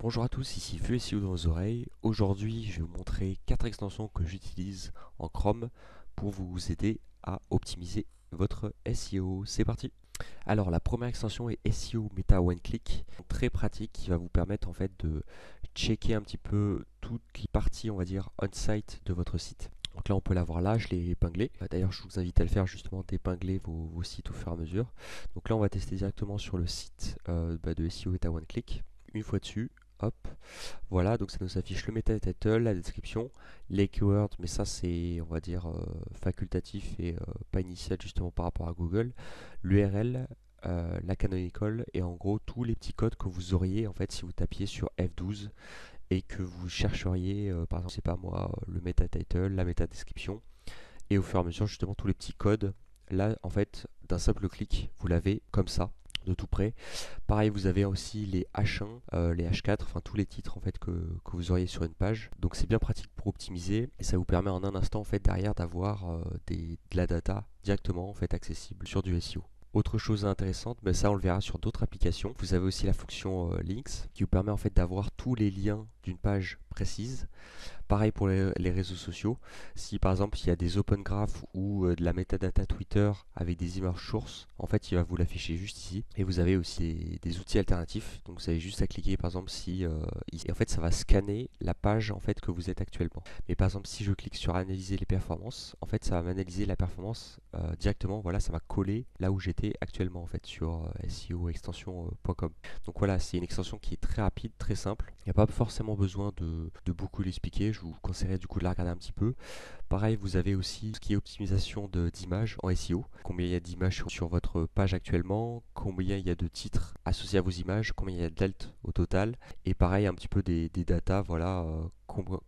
Bonjour à tous, ici Vue SEO dans vos oreilles. Aujourd'hui, je vais vous montrer 4 extensions que j'utilise en Chrome pour vous aider à optimiser votre SEO. C'est parti! Alors, la première extension est SEO Meta One Click, très pratique qui va vous permettre en fait de checker un petit peu toutes les parties, on va dire, on-site de votre site. Donc là, on peut la voir là, je l'ai épinglé. D'ailleurs, je vous invite à le faire justement, d'épingler vos sites au fur et à mesure. Donc là, on va tester directement sur le site de SEO Meta One Click. Une fois dessus, hop, voilà, donc ça nous affiche le meta title, la description, les keywords, mais ça c'est, on va dire, facultatif et pas initial justement par rapport à Google, l'URL, la canonical et en gros tous les petits codes que vous auriez en fait si vous tapiez sur F12 et que vous chercheriez, par exemple, c'est pas moi, le meta title, la meta description et au fur et à mesure justement tous les petits codes, là en fait d'un simple clic vous l'avez comme ça de tout près. Pareil, vous avez aussi les H1, les H4, enfin tous les titres en fait que vous auriez sur une page. Donc c'est bien pratique pour optimiser et ça vous permet en un instant en fait derrière d'avoir de la data directement en fait accessible sur du SEO. Autre chose intéressante, mais ça on le verra sur d'autres applications. Vous avez aussi la fonction Links qui vous permet en fait d'avoir tous les liens d'une page précise. Pareil pour les réseaux sociaux. Si par exemple il y a des open graph ou de la metadata Twitter avec des images sources, en fait il va vous l'afficher juste ici. Et vous avez aussi des outils alternatifs. Donc vous avez juste à cliquer par exemple si ici. Et en fait ça va scanner la page en fait que vous êtes actuellement. Mais par exemple si je clique sur analyser les performances, en fait ça va m'analyser la performance directement. Voilà, ça va coller là où j'étais actuellement en fait sur SEOextension.com. Donc voilà, c'est une extension qui est très rapide, très simple. Il n'y a pas forcément besoin de beaucoup l'expliquer. Je vous conseillerais du coup de la regarder un petit peu. Pareil, vous avez aussi ce qui est optimisation d'images en SEO. Combien il y a d'images sur votre page actuellement, combien il y a de titres associés à vos images, combien il y a d'alt au total. Et pareil, un petit peu des datas, voilà,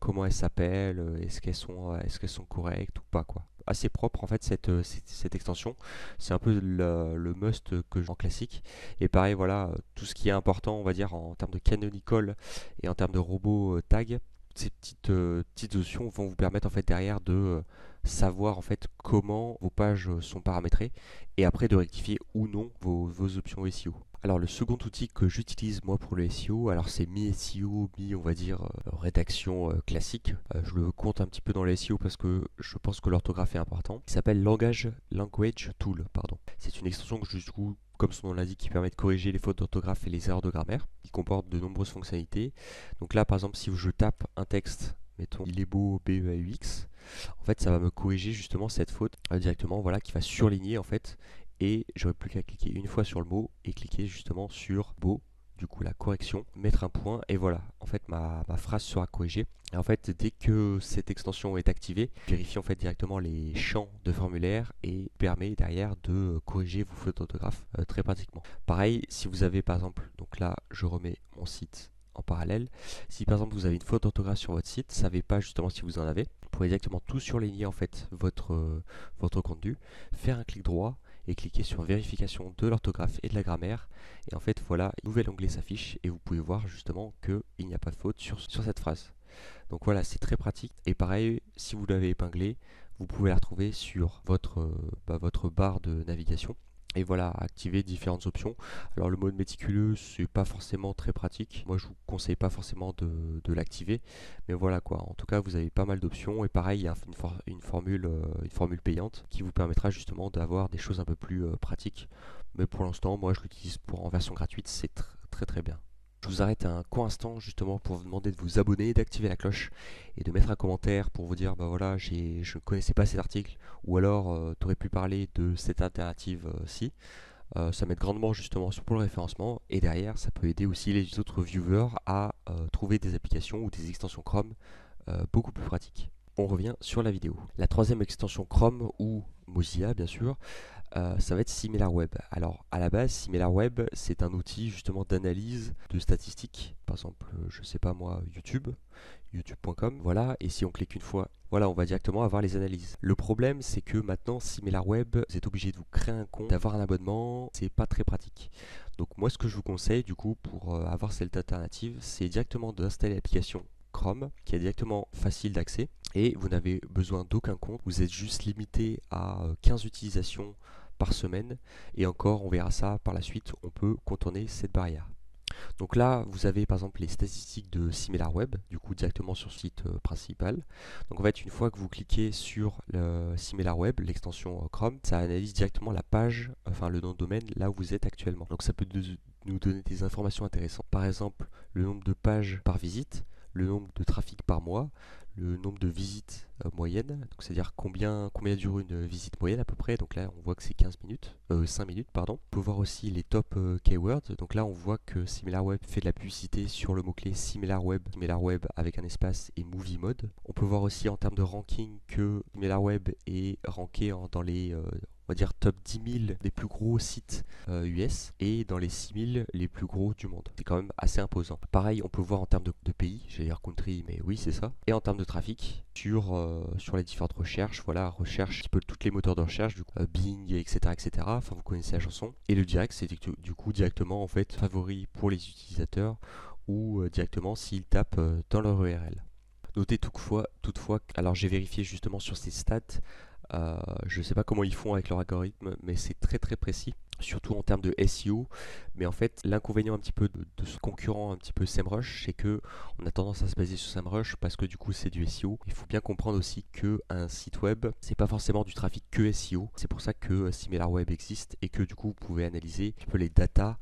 comment elles s'appellent, est-ce qu'elles sont correctes ou pas, quoi. Assez propre en fait cette extension. C'est un peu le must que en classique. Et pareil, voilà, tout ce qui est important, on va dire, en termes de canonical et en termes de robot tag, ces petites options vont vous permettre en fait derrière de savoir en fait comment vos pages sont paramétrées et après de rectifier ou non vos options SEO. Alors le second outil que j'utilise moi pour le SEO, alors c'est mi SEO, mi on va dire rédaction classique. Je le compte un petit peu dans le SEO parce que je pense que l'orthographe est important. Il s'appelle Language Tool, pardon. C'est une extension que je trouve comme son nom l'indique, qui permet de corriger les fautes d'orthographe et les erreurs de grammaire. Il comporte de nombreuses fonctionnalités. Donc là, par exemple, si je tape un texte, mettons il est beau BEAUX, en fait, ça va me corriger justement cette faute directement, voilà, qui va surligner en fait. Et j'aurais plus qu'à cliquer une fois sur le mot et cliquer justement sur beau. Du coup, la correction, mettre un point et voilà. En fait, ma phrase sera corrigée. Et en fait, dès que cette extension est activée, vérifie en fait directement les champs de formulaire et permet derrière de corriger vos fautes d'orthographe très pratiquement. Pareil, si vous avez par exemple, donc là, je remets mon site en parallèle. Si par exemple vous avez une faute d'orthographe sur votre site, ne savez pas justement si vous en avez, vous pouvez directement tout surligner en fait votre contenu, faire un clic droit et cliquer sur vérification de l'orthographe et de la grammaire. Et en fait, voilà, un nouvel onglet s'affiche et vous pouvez voir justement qu'il n'y a pas de faute sur cette phrase. Donc voilà, c'est très pratique. Et pareil, si vous l'avez épinglé, vous pouvez la retrouver sur votre barre de navigation. Et voilà, activer différentes options. Alors le mode méticuleux, c'est pas forcément très pratique. Moi, je vous conseille pas forcément de l'activer. Mais voilà quoi. En tout cas, vous avez pas mal d'options. Et pareil, il y a une formule payante qui vous permettra justement d'avoir des choses un peu plus pratiques. Mais pour l'instant, moi, je l'utilise en version gratuite. C'est très très bien. Je vous arrête un court instant justement pour vous demander de vous abonner, d'activer la cloche et de mettre un commentaire pour vous dire bah voilà, je ne connaissais pas cet article ou alors tu aurais pu parler de cette alternative-ci. Ça m'aide grandement justement pour le référencement et derrière ça peut aider aussi les autres viewers à trouver des applications ou des extensions Chrome beaucoup plus pratiques. On revient sur la vidéo. La troisième extension Chrome ou Mozilla bien sûr, ça va être SimilarWeb. Alors à la base, SimilarWeb, c'est un outil justement d'analyse de statistiques. Par exemple, je sais pas moi, youtube.com. Voilà, et si on clique une fois, voilà, on va directement avoir les analyses. Le problème, c'est que maintenant, SimilarWeb, vous êtes obligé de vous créer un compte, d'avoir un abonnement, c'est pas très pratique. Donc moi, ce que je vous conseille du coup pour avoir cette alternative, c'est directement d'installer l'application Chrome, qui est directement facile d'accès. Et vous n'avez besoin d'aucun compte, vous êtes juste limité à 15 utilisations par semaine. Et encore, on verra ça par la suite, on peut contourner cette barrière. Donc là, vous avez par exemple les statistiques de SimilarWeb, du coup directement sur le site principal. Donc en fait, une fois que vous cliquez sur le SimilarWeb, l'extension Chrome, ça analyse directement la page, enfin le nom de domaine, là où vous êtes actuellement. Donc ça peut nous donner des informations intéressantes. Par exemple, le nombre de pages par visite, le nombre de trafic par mois, le nombre de visites moyennes, c'est-à-dire combien dure une visite moyenne à peu près. Donc là, on voit que c'est 5 minutes, pardon. On peut voir aussi les top keywords. Donc là, on voit que SimilarWeb fait de la publicité sur le mot-clé SimilarWeb avec un espace et Movie Mode. On peut voir aussi en termes de ranking que SimilarWeb est ranké dans les on va dire top 10 000 des plus gros sites US et dans les 6 000 les plus gros du monde. C'est quand même assez imposant. Pareil, on peut voir en termes de pays, j'allais dire country, mais oui, c'est ça. Et en termes de trafic, sur les différentes recherches, voilà, recherche un petit peu toutes les moteurs de recherche, du coup, Bing, etc., etc. Enfin, vous connaissez la chanson. Et le direct, c'est du coup directement en fait favori pour les utilisateurs ou directement s'ils tapent dans leur URL. Notez toutefois, alors j'ai vérifié justement sur ces stats, je ne sais pas comment ils font avec leur algorithme, mais c'est très très précis, surtout en termes de SEO. Mais en fait, l'inconvénient un petit peu de ce concurrent un petit peu SEMrush, c'est que on a tendance à se baser sur SEMrush parce que du coup c'est du SEO. Il faut bien comprendre aussi que un site web, c'est pas forcément du trafic que SEO. C'est pour ça que SimilarWeb existe et que du coup vous pouvez analyser un petit peu les datas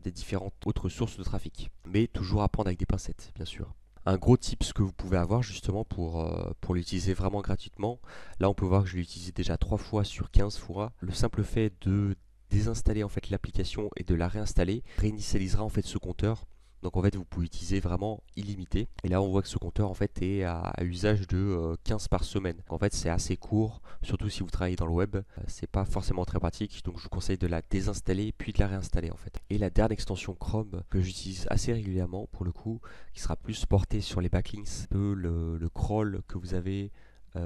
des différentes autres sources de trafic. Mais toujours à prendre avec des pincettes, bien sûr. Un gros tips que vous pouvez avoir justement pour l'utiliser vraiment gratuitement. Là, on peut voir que je l'ai utilisé déjà 3 fois sur 15 fois. Le simple fait de désinstaller en fait l'application et de la réinstaller réinitialisera en fait ce compteur. Donc en fait, vous pouvez utiliser vraiment illimité. Et là, on voit que ce compteur en fait est à usage de 15 par semaine. Donc, en fait, c'est assez court, surtout si vous travaillez dans le web. C'est pas forcément très pratique. Donc je vous conseille de la désinstaller puis de la réinstaller en fait. Et la dernière extension Chrome que j'utilise assez régulièrement pour le coup, qui sera plus porté sur les backlinks, un peu le crawl que vous avez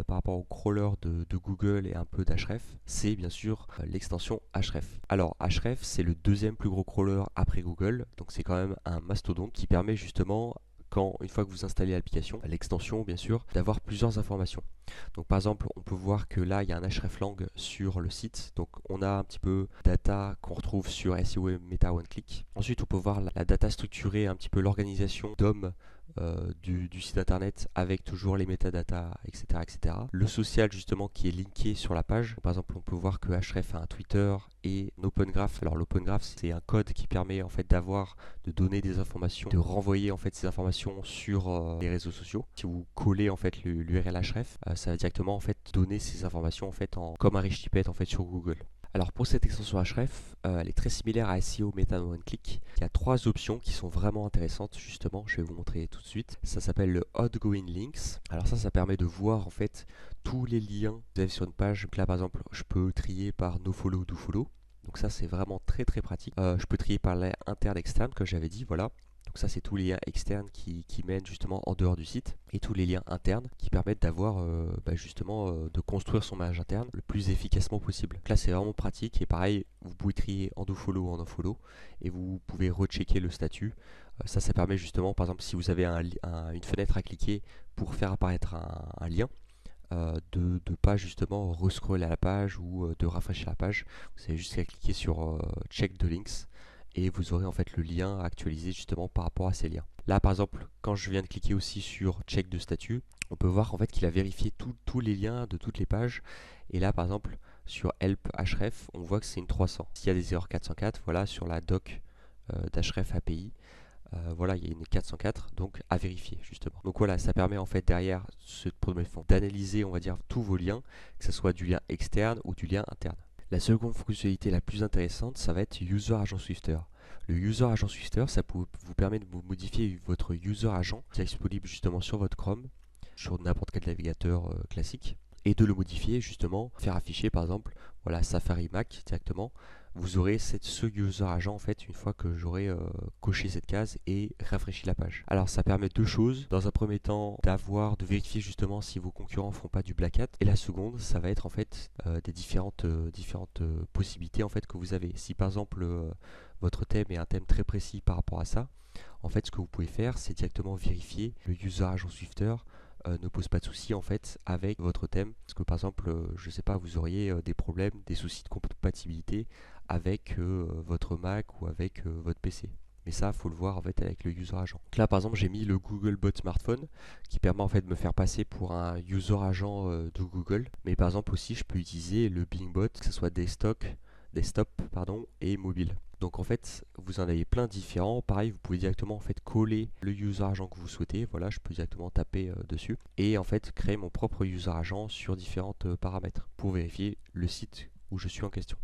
par rapport au crawler de Google et un peu d'Ahref, c'est bien sûr l'extension Ahref. Alors Ahref, c'est le deuxième plus gros crawler après Google, donc c'est quand même un mastodonte qui permet justement, une fois que vous installez l'application, l'extension bien sûr, d'avoir plusieurs informations. Donc par exemple, on peut voir que là, il y a un hreflang sur le site. Donc on a un petit peu data qu'on retrouve sur SEO et Meta One Click. Ensuite, on peut voir la data structurée, un petit peu l'organisation d'hommes du site internet avec toujours les métadatas, etc., etc. Le social justement qui est linké sur la page. Par exemple, on peut voir que Ahref a un Twitter et un Open Graph. Alors l'Open Graph, c'est un code qui permet en fait de donner des informations, de renvoyer en fait ces informations sur les réseaux sociaux. Si vous collez en fait l'URL Ahref, ça va directement en fait donner ces informations en fait comme un rich snippet en fait sur Google. Alors pour cette extension Ahref, elle est très similaire à SEO Meta One Click. Il y a 3 options qui sont vraiment intéressantes justement, je vais vous montrer tout de suite. Ça s'appelle le Outgoing Links. Alors ça permet de voir en fait tous les liens que vous avez sur une page. Donc là par exemple, je peux trier par nofollow, dofollow. Donc ça c'est vraiment très très pratique. Je peux trier par lien interne externe comme j'avais dit, voilà. Donc ça c'est tous les liens externes qui mènent justement en dehors du site et tous les liens internes qui permettent d'avoir justement de construire son maillage interne le plus efficacement possible. Donc là c'est vraiment pratique et pareil vous pouvez trier en dofollow ou en nofollow et vous pouvez rechecker le statut. Ça permet justement par exemple si vous avez une fenêtre à cliquer pour faire apparaître un lien, de ne pas justement rescroller à la page ou de rafraîchir la page. Vous avez juste à cliquer sur check the links et vous aurez en fait le lien actualisé justement par rapport à ces liens. Là par exemple, quand je viens de cliquer aussi sur check de statut, on peut voir en fait qu'il a vérifié tous les liens de toutes les pages. Et là par exemple, sur help href, on voit que c'est une 300. S'il y a des erreurs 404, voilà, sur la doc d'href API, voilà, il y a une 404, donc à vérifier justement. Donc voilà, ça permet en fait derrière ce premier fond d'analyser, on va dire, tous vos liens, que ce soit du lien externe ou du lien interne. La seconde fonctionnalité la plus intéressante, ça va être User Agent Swifter. Le User Agent Swifter, ça vous permet de vous modifier votre User Agent qui est disponible justement sur votre Chrome, sur n'importe quel navigateur classique, et de le modifier justement, faire afficher par exemple, voilà, Safari Mac directement. Vous aurez ce user agent en fait une fois que j'aurai coché cette case et rafraîchi la page. Alors ça permet deux choses. Dans un premier temps, de vérifier justement si vos concurrents font pas du black hat. Et la seconde, ça va être en fait des différentes possibilités en fait que vous avez. Si par exemple votre thème est un thème très précis par rapport à ça, en fait ce que vous pouvez faire, c'est directement vérifier le user agent Swifter ne pose pas de soucis en fait avec votre thème. Parce que par exemple, je sais pas, vous auriez des problèmes, des soucis de compatibilité avec votre Mac ou avec votre PC. Mais ça, faut le voir en fait avec le user agent. Donc là, par exemple, j'ai mis le Google Bot Smartphone qui permet en fait de me faire passer pour un user agent de Google. Mais par exemple aussi, je peux utiliser le Bing Bot, que ce soit desktop et mobile. Donc en fait, vous en avez plein différents. Pareil, vous pouvez directement en fait coller le user agent que vous souhaitez. Voilà, je peux directement taper dessus et en fait créer mon propre user agent sur différents paramètres pour vérifier le site où je suis en question.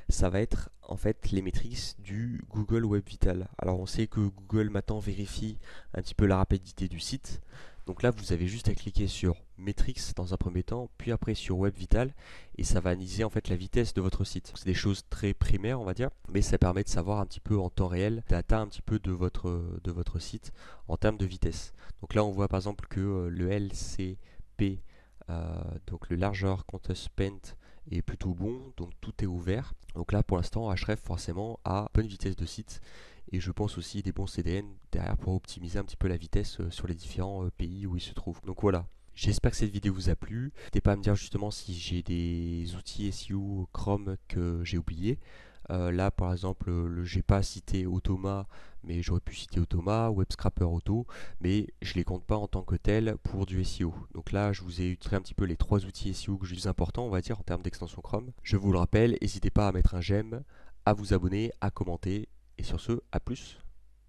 Ça va être en fait les métriques du Google Web Vital. Alors on sait que Google maintenant vérifie un petit peu la rapidité du site. Donc là vous avez juste à cliquer sur Metrics dans un premier temps, puis après sur Web Vital et ça va analyser en fait la vitesse de votre site. C'est des choses très primaires on va dire, mais ça permet de savoir un petit peu en temps réel, data un petit peu de votre site en termes de vitesse. Donc là on voit par exemple que le LCP, donc le largeur counter spent est plutôt bon, donc tout est ouvert. Donc là pour l'instant Href forcément a bonne vitesse de site et je pense aussi des bons CDN derrière pour optimiser un petit peu la vitesse sur les différents pays où il se trouve. Donc voilà. J'espère que cette vidéo vous a plu. N'hésitez pas à me dire justement si j'ai des outils SEO Chrome que j'ai oubliés. Là par exemple, j'ai pas cité Automa, mais j'aurais pu citer Automa, Web Scraper Auto, mais je les compte pas en tant que tels pour du SEO. Donc là, je vous ai utilisé un petit peu les trois outils SEO que je plus importants, on va dire, en termes d'extension Chrome. Je vous le rappelle, n'hésitez pas à mettre un j'aime, à vous abonner, à commenter, et sur ce, à plus.